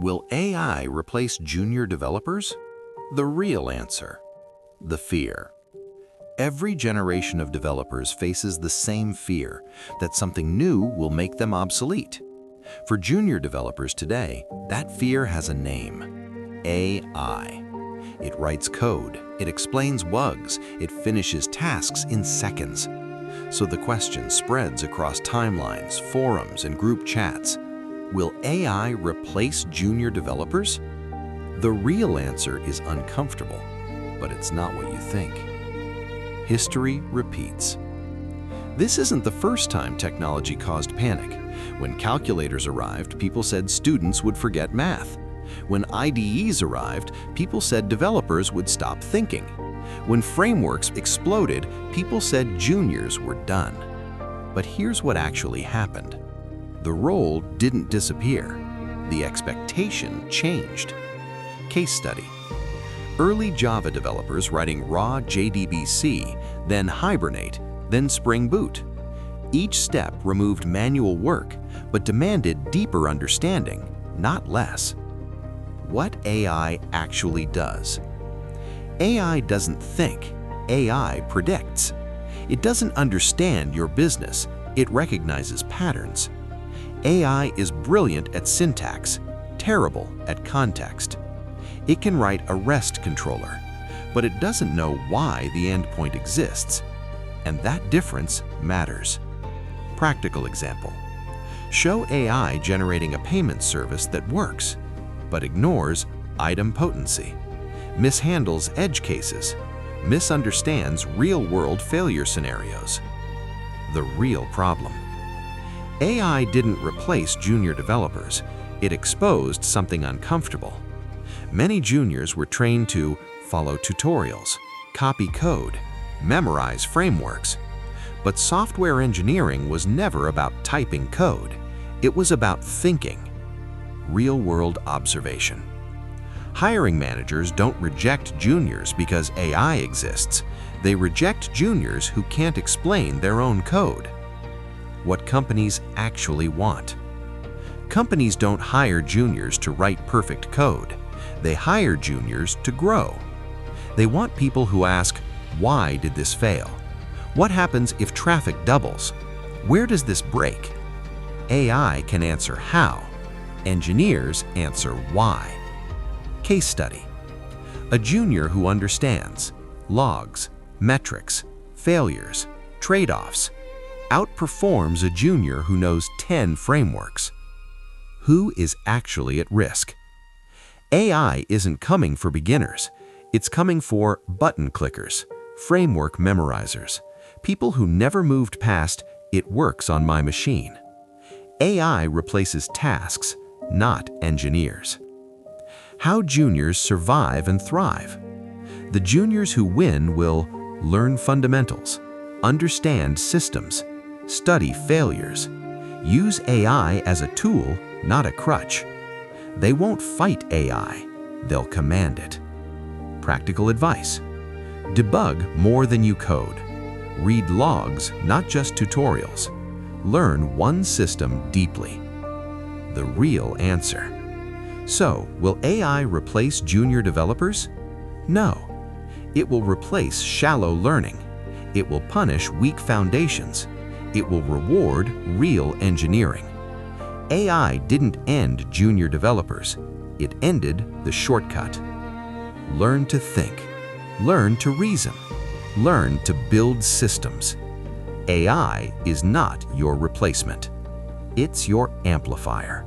Will AI replace junior developers? The real answer: the fear. Every generation of developers faces the same fear that something new will make them obsolete. For junior developers today, that fear has a name: AI. It writes code, it explains bugs, it finishes tasks in seconds. So the question spreads across timelines, forums, and group chats. Will AI replace junior developers? The real answer is uncomfortable, but it's not what you think. History repeats. This isn't the first time technology caused panic. When calculators arrived, people said students would forget math. When IDEs arrived, people said developers would stop thinking. When frameworks exploded, people said juniors were done. But here's what actually happened. The role didn't disappear. The expectation changed. Case study. Early Java developers writing raw JDBC, then Hibernate, then Spring Boot. Each step removed manual work, but demanded deeper understanding, not less. What AI actually does? AI doesn't think, AI predicts. It doesn't understand your business, it recognizes patterns. AI is brilliant at syntax, terrible at context. It can write a REST controller, but it doesn't know why the endpoint exists. And that difference matters. Practical example. Show AI generating a payment service that works, but ignores idempotency, mishandles edge cases, misunderstands real-world failure scenarios. The real problem. AI didn't replace junior developers, it exposed something uncomfortable. Many juniors were trained to follow tutorials, copy code, memorize frameworks. But software engineering was never about typing code. It was about thinking. Real-world observation. Hiring managers don't reject juniors because AI exists. They reject juniors who can't explain their own code. What companies actually want. Companies don't hire juniors to write perfect code. They hire juniors to grow. They want people who ask, why did this fail? What happens if traffic doubles? Where does this break? AI can answer how. Engineers answer why. Case study. A junior who understands logs, metrics, failures, trade-offs, outperforms a junior who knows 10 frameworks. Who is actually at risk? AI isn't coming for beginners. It's coming for button clickers, framework memorizers, people who never moved past "it works on my machine." AI replaces tasks, not engineers. How juniors survive and thrive. The juniors who win will learn fundamentals, understand systems, study failures, use AI as a tool, not a crutch. They won't fight AI, they'll command it. Practical advice. Debug more than you code. Read logs, not just tutorials. Learn one system deeply. The real answer. So, will AI replace junior developers? No. It will replace shallow learning. It will punish weak foundations. It will reward real engineering. AI didn't end junior developers. It ended the shortcut. Learn to think. Learn to reason. Learn to build systems. AI is not your replacement. It's your amplifier.